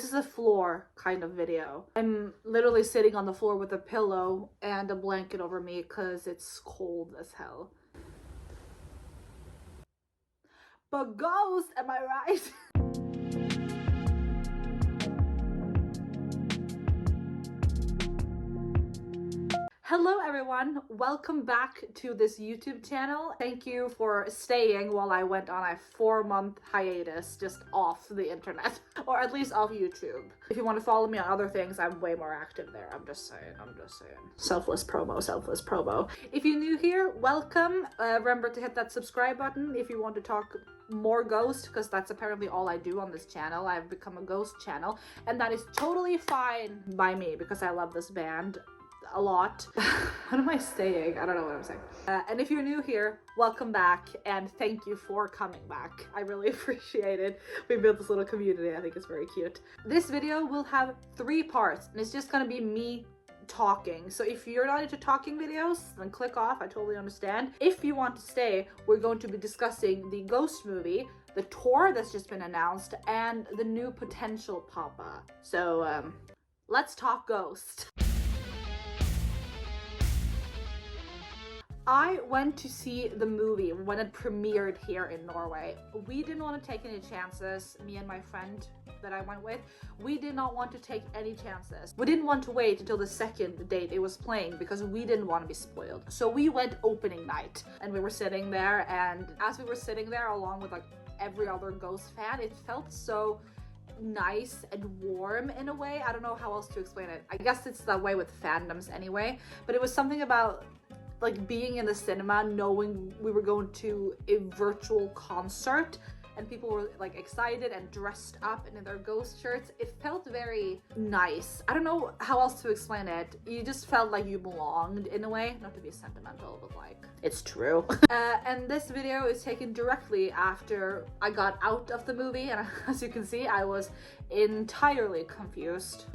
This is a floor kind of video. I'm literally sitting on the floor with a pillow and a blanket over me because it's cold as hell. But ghost, am I right? Hello everyone, welcome back to this YouTube channel. Thank you for staying while I went on a 4-month hiatus just off the internet, or at least off YouTube. If you want to follow me on other things, I'm way more active there. I'm just saying. Selfless promo. If you're new here, welcome. Remember to hit that subscribe button if you want to talk more ghost, because that's apparently all I do on this channel. I've become a ghost channel, and that is totally fine by me because I love this band a lot. What am I saying? I don't know what I'm saying. And if you're new here, welcome back and thank you for coming back. I really appreciate it. We built this little community. I think it's very cute. This video will have 3 parts and it's just gonna be me talking. So if you're not into talking videos, then click off. I totally understand. If you want to stay, we're going to be discussing the Ghost movie, the tour that's just been announced, and the new potential pop-up. So let's talk Ghost. I went to see the movie when it premiered here in Norway. We didn't want to take any chances, me and my friend that I went with. We did not want to take any chances. We didn't want to wait until the second date it was playing because we didn't want to be spoiled. So we went opening night and we were sitting there, and as we were sitting there along with like every other Ghost fan, it felt so nice and warm in a way. I don't know how else to explain it. I guess it's that way with fandoms anyway, but it was something about like being in the cinema, knowing we were going to a virtual concert and people were like excited and dressed up and in their Ghost shirts. It felt very nice. I don't know how else to explain it. You just felt like you belonged in a way, not to be sentimental, but like it's true. And this video is taken directly after I got out of the movie, and as you can see, I was entirely confused.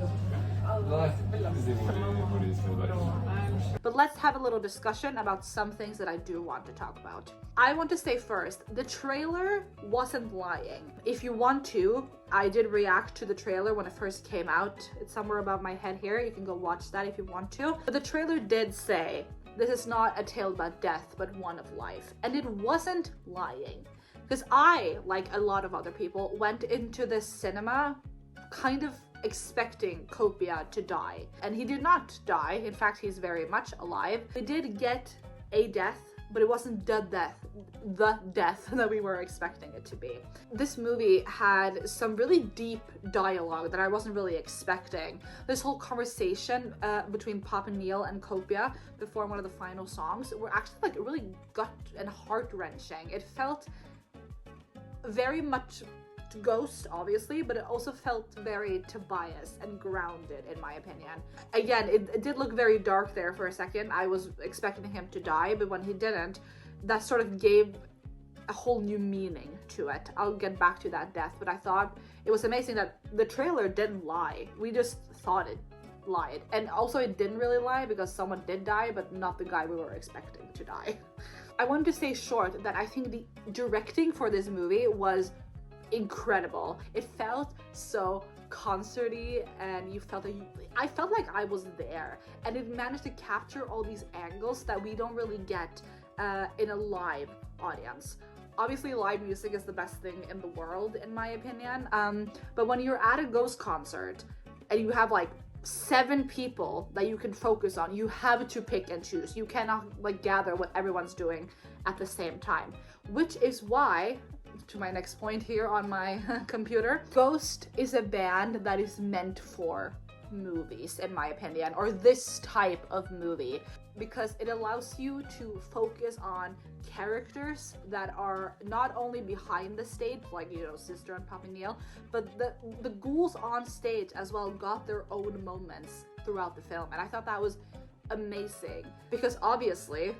But let's have a little discussion about some things that I do want to talk about. I want to say first, the trailer wasn't lying. If you want to, I did react to the trailer when it first came out. It's somewhere above my head here. You can go watch that if you want to. But the trailer did say, this is not a tale about death, but one of life. And it wasn't lying. Because I, like a lot of other people, went into this cinema kind of expecting Copia to die. And he did not die. In fact, he's very much alive. We did get a death, but it wasn't the death that we were expecting it to be. This movie had some really deep dialogue that I wasn't really expecting. This whole conversation between Pop and Neil and Copia before one of the final songs were actually like really gut and heart-wrenching. It felt very much Ghost, obviously, but it also felt very Tobias and grounded, in my opinion. Again, it did look very dark there for a second. I was expecting him to die, but when he didn't, that sort of gave a whole new meaning to it. I'll get back to that death, but I thought it was amazing that the trailer didn't lie. We just thought it lied. And also it didn't really lie because someone did die, but not the guy we were expecting to die. I wanted to say short that I think the directing for this movie was incredible. It felt so concerty, and you felt like I felt like I was there, and it managed to capture all these angles that we don't really get in a live audience. Obviously, live music is the best thing in the world, in my opinion. But when you're at a Ghost concert and you have like 7 people that you can focus on, you have to pick and choose. You cannot like gather what everyone's doing at the same time, which is why, to my next point here on my computer, Ghost is a band that is meant for movies, in my opinion, or this type of movie, because it allows you to focus on characters that are not only behind the stage, like, you know, Sister and Pop and Neil, but the ghouls on stage as well got their own moments throughout the film, and I thought that was amazing, because obviously,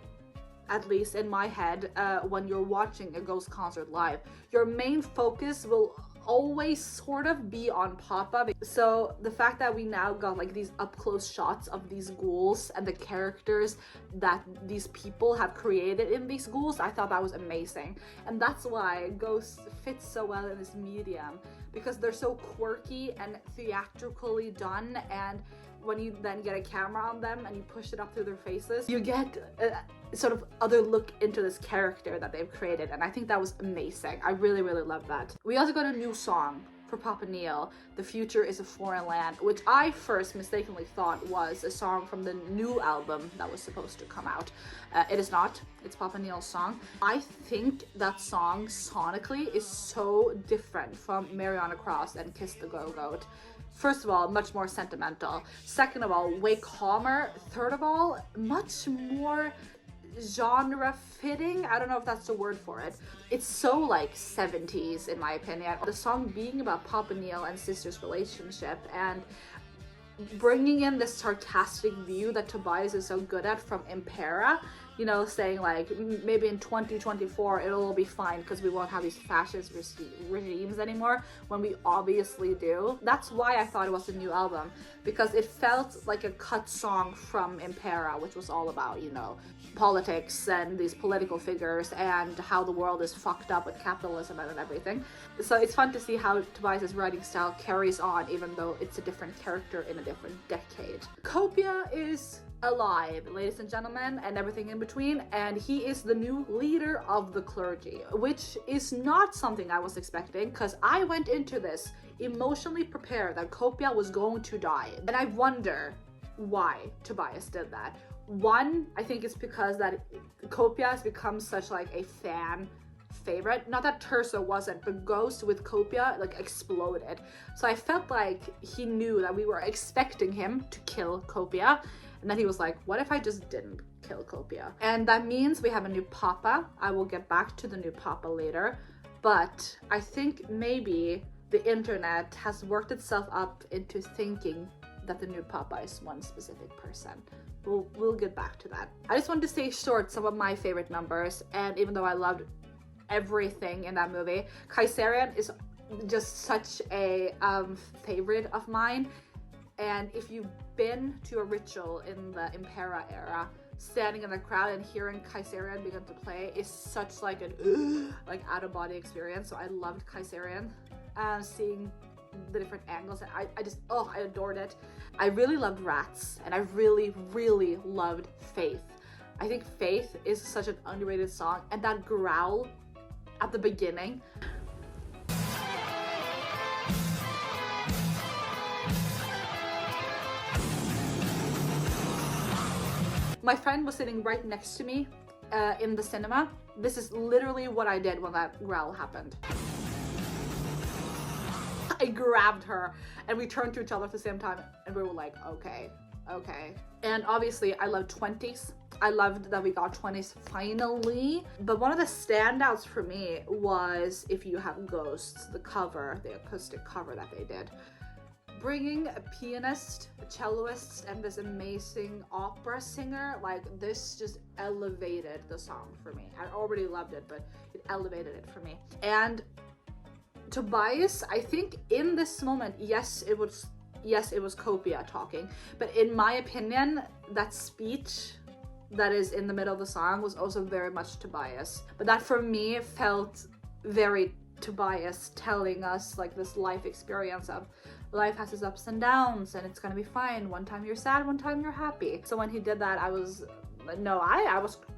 at least in my head, when you're watching a Ghost concert live, your main focus will always sort of be on Papa. So the fact that we now got like these up close shots of these ghouls and the characters that these people have created in these ghouls, I thought that was amazing. And that's why Ghost fits so well in this medium, because they're so quirky and theatrically done, and when you then get a camera on them and you push it up through their faces, you get a sort of other look into this character that they've created, and I think that was amazing. I really, really love that. We also got a new song for Papa Neil, The Future is a Foreign Land, which I first mistakenly thought was a song from the new album that was supposed to come out. It is not. It's Papa Neil's song. I think that song sonically is so different from Mariana Cross and Kiss the Go-Goat. First of all, much more sentimental. Second of all, way calmer. Third of all, much more genre fitting. I don't know if that's the word for it. It's so like 70s in my opinion. The song being about Papa Neil and Sister's relationship and bringing in this sarcastic view that Tobias is so good at from Impera, you know, saying like maybe in 2024 it'll all be fine because we won't have these fascist regimes anymore, when we obviously do. That's why I thought it was a new album, because it felt like a cut song from Impera, which was all about, you know, politics and these political figures and how the world is fucked up with capitalism and everything. So it's fun to see how Tobias's writing style carries on, even though it's a different character in a different decade. Copia is alive, ladies and gentlemen, and everything in between, and he is the new leader of the clergy, which is not something I was expecting, because I went into this emotionally prepared that Copia was going to die, and I wonder why Tobias did that. One, I think it's because that Copia has become such like a fan favorite. Not that Terzo wasn't, but Ghost with Copia like exploded. So I felt like he knew that we were expecting him to kill Copia, and then he was like, what if I just didn't kill Copia? And that means we have a new Papa. I will get back to the new Papa later, but I think maybe the internet has worked itself up into thinking that the new Papa is one specific person. We'll get back to that. I just wanted to say short some of my favorite numbers, and even though I loved everything in that movie, Kayserian is just such a favorite of mine. And if you've been to a ritual in the Impera era, standing in the crowd and hearing Kayserian begin to play is such like an like out-of-body experience. So I loved Kayserian, seeing the different angles, and I adored it. I really loved Rats, and I really, really loved Faith. I think Faith is such an underrated song, and that growl at the beginning. My friend was sitting right next to me in the cinema. This is literally what I did when that growl happened. I grabbed her and we turned to each other at the same time, and we were like, okay. And obviously I love 20s. I loved that we got 20s finally. But one of the standouts for me was If You Have Ghosts, the cover, the acoustic cover that they did. Bringing a pianist, a celloist, and this amazing opera singer, like this just elevated the song for me. I already loved it, but it elevated it for me. And Tobias, I think in this moment, yes, it was Copia talking, but in my opinion, that speech that is in the middle of the song was also very much Tobias. But that for me felt very Tobias, telling us like this life experience of life has its ups and downs and it's gonna be fine. One time you're sad, one time you're happy. So when he did that, I was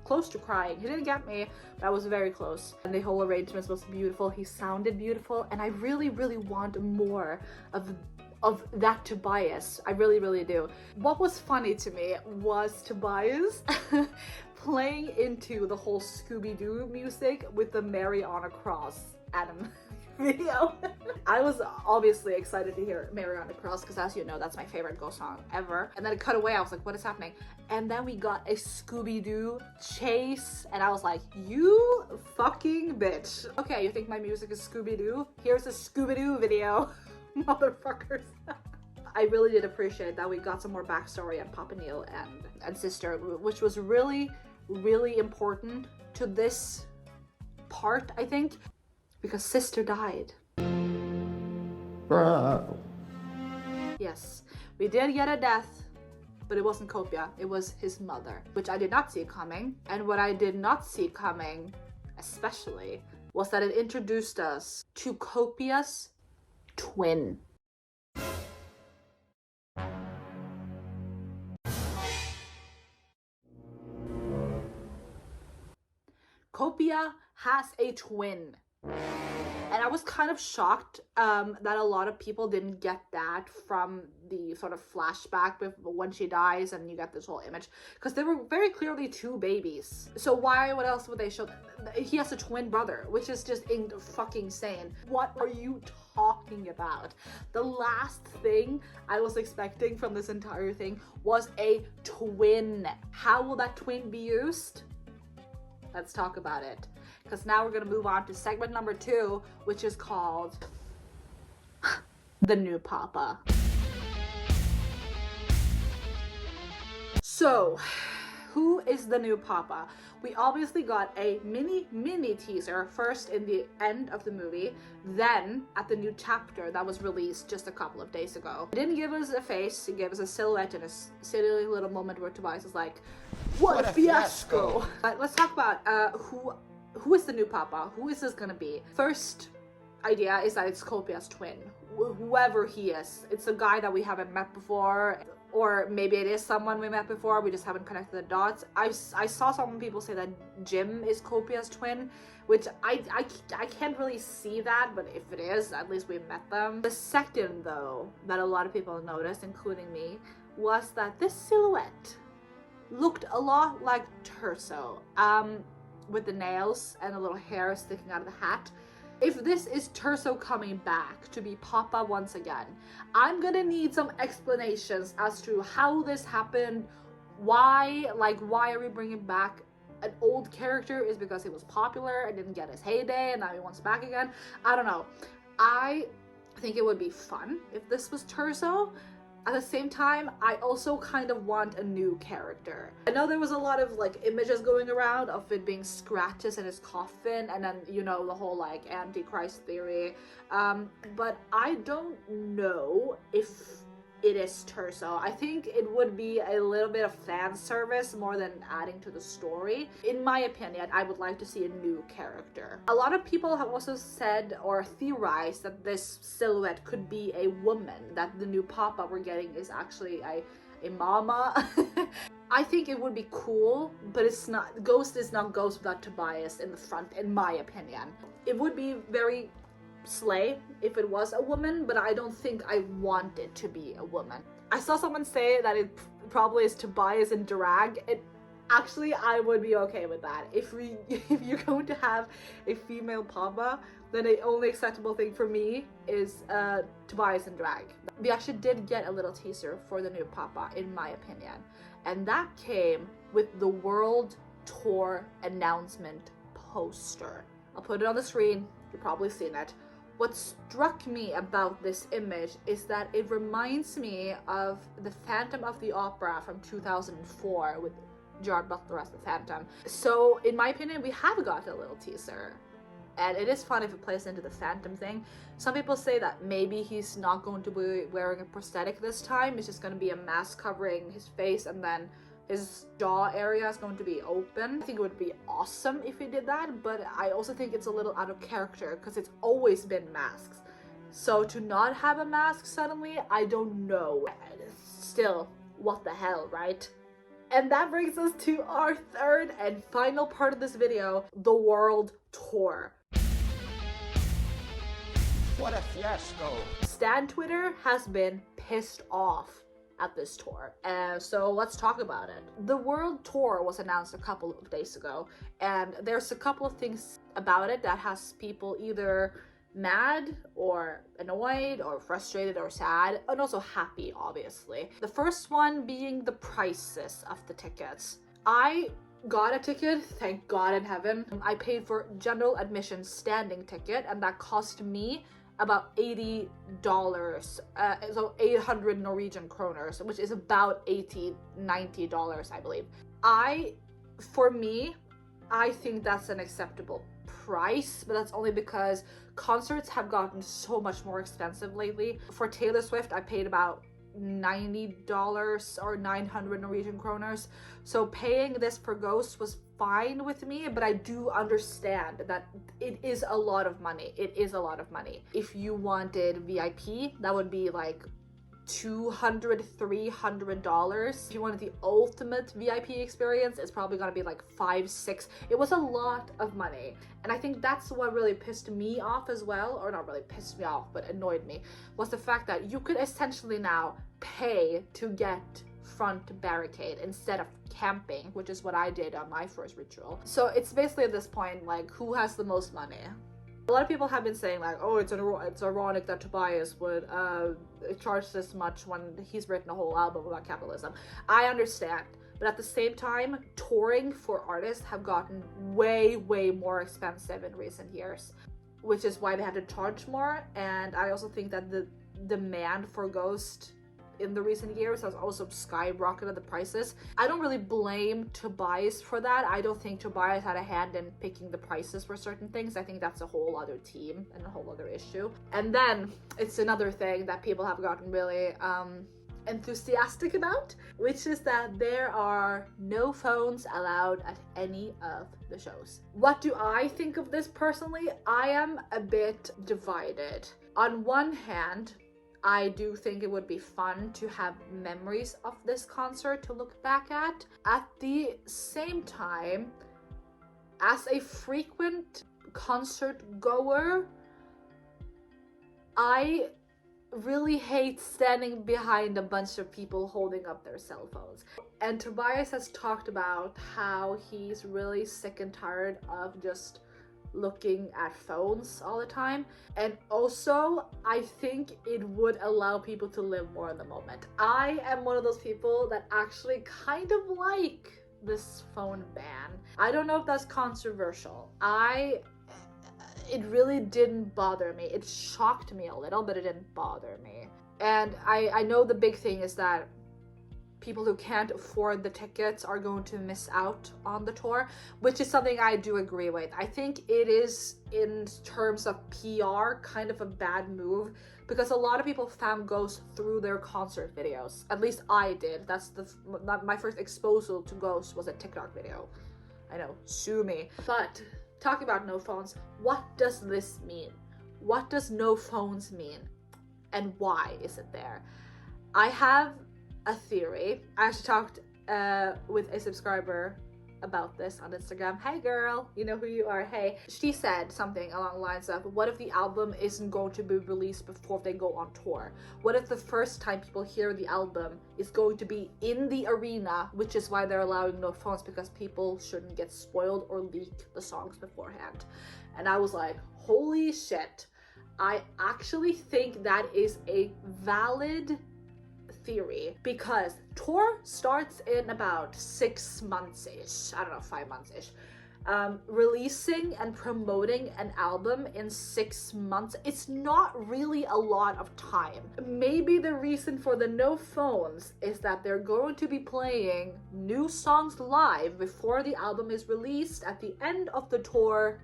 close to crying. He didn't get me, but I was very close. And the whole arrangement was beautiful. He sounded beautiful, and I really, really want more of that Tobias. I really, really do. What was funny to me was Tobias playing into the whole Scooby-Doo music with the Mariana Cross Adam video. I was obviously excited to hear Mariana Cross because, as you know, that's my favorite Ghost song ever. And then it cut away. I was like, what is happening? And then we got a Scooby-Doo chase, and I was like, you fucking bitch. Okay, you think my music is Scooby-Doo? Here's a Scooby-Doo video, motherfuckers. I really did appreciate that we got some more backstory on Papa Neil and Sister, which was really, really important to this part, I think, because Sister died. Bro. Yes, we did get a death, but it wasn't Copia, it was his mother, which I did not see coming. And what I did not see coming, especially, was that it introduced us to Copia's twin. Copia has a twin. And I was kind of shocked that a lot of people didn't get that from the sort of flashback with when she dies and you get this whole image. Because they were very clearly two babies. So what else would they show? He has a twin brother, which is just fucking insane. What are you talking about? The last thing I was expecting from this entire thing was a twin. How will that twin be used? Let's talk about it. Because now we're going to move on to segment number 2, which is called The New Papa. So, who is the new Papa? We obviously got a mini teaser, first in the end of the movie, then at the new chapter that was released just a couple of days ago. It didn't give us a face, it gave us a silhouette and a silly little moment where Tobias is like, what a fiasco! Let's talk about who is the new Papa? Who is this gonna be? First idea is that it's Copia's twin. Whoever he is. It's a guy that we haven't met before, or maybe it is someone we met before, we just haven't connected the dots. I saw some people say that Jim is Copia's twin, which I can't really see that, but if it is, at least we met them. The second, though, that a lot of people noticed, including me, was that this silhouette looked a lot like Terzo. With the nails and a little hair sticking out of the hat. If this is Terzo coming back to be Papa once again, I'm gonna need some explanations as to how this happened, why are we bringing back an old character? Is because he was popular and didn't get his heyday and now he wants back again? I don't know. I think it would be fun if this was Terzo. At the same time, I also kind of want a new character. I know there was a lot of images going around of it being scratches in his coffin and then, you know, the whole Antichrist theory. But I don't know if it is Terzo. I think it would be a little bit of fan service more than adding to the story. In my opinion, I would like to see a new character. A lot of people have also said or theorized that this silhouette could be a woman, that the new Papa we're getting is actually a mama. I think it would be cool, but it's not. Ghost is not Ghost without Tobias in the front, in my opinion. It would be very slay if it was a woman, but I don't think I want it to be a woman. I saw someone say that it probably is Tobias in drag. Actually, I would be okay with that. If you're going to have a female Papa, then the only acceptable thing for me is Tobias in drag. We actually did get a little teaser for the new Papa, in my opinion, and that came with the World Tour announcement poster. I'll put it on the screen. You've probably seen it. What struck me about this image is that it reminds me of the Phantom of the Opera from 2004 with Gerard Butler as the Phantom. So in my opinion, we have got a little teaser. And it is fun if it plays into the Phantom thing. Some people say that maybe he's not going to be wearing a prosthetic this time. It's just going to be a mask covering his face and then his jaw area is going to be open. I think it would be awesome if he did that, but I also think it's a little out of character because it's always been masks. So to not have a mask suddenly, I don't know. Still, what the hell, right? And that brings us to our third and final part of this video, the World Tour. What a fiasco! Stan Twitter has been pissed off at this tour, so let's talk about it. The World Tour was announced a couple of days ago, and there's a couple of things about it that has people either mad or annoyed or frustrated or sad, and also happy, obviously. The first one being the prices of the tickets. I got a ticket, thank God in heaven. I paid for general admission standing ticket, and that cost me about $80, so 800 Norwegian kroners, which is about $90, I believe. For me, I think that's an acceptable price, but that's only because concerts have gotten so much more expensive lately. For Taylor Swift, I paid about $90 or 900 Norwegian kroners. So paying this for Ghost was fine with me, but I do understand that it is a lot of money. It is a lot of money. If you wanted VIP, that would be like $200, $300. If you wanted the ultimate VIP experience, it's probably gonna be like $5, $6. It was a lot of money. And I think that's what really pissed me off as well, or not really pissed me off, but annoyed me, was the fact that you could essentially now pay to get front barricade instead of camping, which is what I did on my first ritual. So it's basically at this point, like, who has the most money? A lot of people have been saying like, oh, it's ironic that Tobias would charge this much when he's written a whole album about capitalism. I understand, but at the same time, touring for artists have gotten way, way more expensive in recent years, which is why they had to charge more. And I also think that the demand for Ghost in the recent years has also skyrocketed the prices. I don't really blame Tobias for that. I don't think Tobias had a hand in picking the prices for certain things. I think that's a whole other team and a whole other issue. And then it's another thing that people have gotten really enthusiastic about, which is that there are no phones allowed at any of the shows. What do I think of this personally? I am a bit divided. On one hand, I do think it would be fun to have memories of this concert to look back at. At the same time, as a frequent concert goer, I really hate standing behind a bunch of people holding up their cell phones. And Tobias has talked about how he's really sick and tired of just looking at phones all the time. And also, I think it would allow people to live more in the moment. I am one of those people that actually kind of like this phone ban. I don't know if that's controversial. It really didn't bother me. It shocked me a little, but it didn't bother me. And I know the big thing is that people who can't afford the tickets are going to miss out on the tour, which is something I do agree with. I think it is, in terms of PR, kind of a bad move, because a lot of people found Ghost through their concert videos. At least I did. That's my first exposure to Ghost was a TikTok video. I know, sue me. But talking about no phones, what does this mean? What does no phones mean? And why is it there? I have a theory. I actually talked with a subscriber about this on Instagram. Hey girl, you know who you are, hey. She said something along the lines of, what if the album isn't going to be released before they go on tour? What if the first time people hear the album is going to be in the arena, which is why they're allowing no phones, because people shouldn't get spoiled or leak the songs beforehand. And I was like, holy shit. I actually think that is a valid theory, because tour starts in about 6 months-ish, I don't know, 5 months-ish. Releasing and promoting an album in 6 months, it's not really a lot of time. Maybe the reason for the no phones is that they're going to be playing new songs live before the album is released at the end of the tour,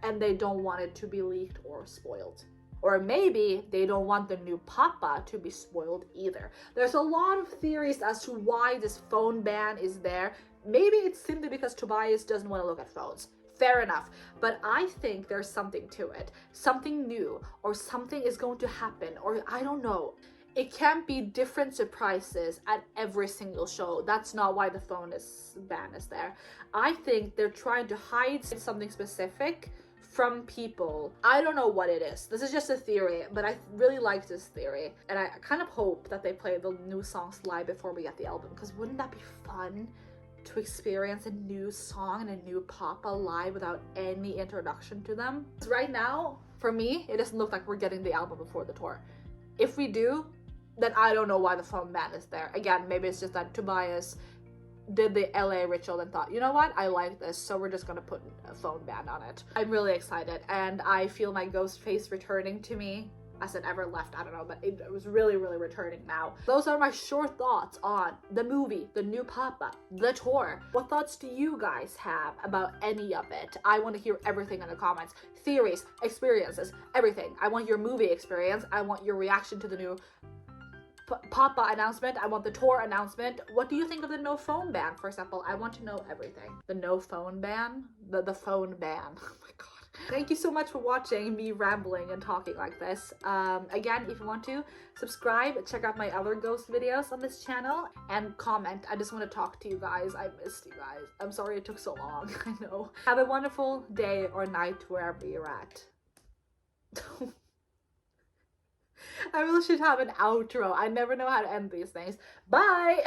and they don't want it to be leaked or spoiled. Or maybe they don't want the new Papa to be spoiled either. There's a lot of theories as to why this phone ban is there. Maybe it's simply because Tobias doesn't want to look at phones. Fair enough. But I think there's something to it. Something new, or something is going to happen, or I don't know. It can't be different surprises at every single show. That's not why the phone ban is there. I think they're trying to hide something specific from people. I don't know what it is. This is just a theory, but I really like this theory. And I kind of hope that they play the new songs live before we get the album, because wouldn't that be fun to experience a new song and a new Papa live without any introduction to them? Right now, for me, it doesn't look like we're getting the album before the tour. If we do, then I don't know why the phone ban is there. Again, maybe it's just that Tobias did the LA ritual and thought, you know what, I like this, so we're just gonna put a phone ban on it. I'm really excited, and I feel my ghost face returning to me as it ever left. I don't know, but it was really, really returning now. Those are my short thoughts on the movie, the new Papa, the tour. What thoughts do you guys have about any of it? I want to hear everything in the comments. Theories, experiences, everything. I want your movie experience. I want your reaction to the new Papa announcement. I want the tour announcement. What do you think of the no phone ban, for example? I want to know everything. The no phone ban? The phone ban. Oh my god. Thank you so much for watching me rambling and talking like this. Again, if you want to, subscribe, check out my other ghost videos on this channel, and comment. I just want to talk to you guys. I missed you guys. I'm sorry it took so long. I know. Have a wonderful day or night wherever you're at. I really should have an outro. I never know how to end these things. Bye!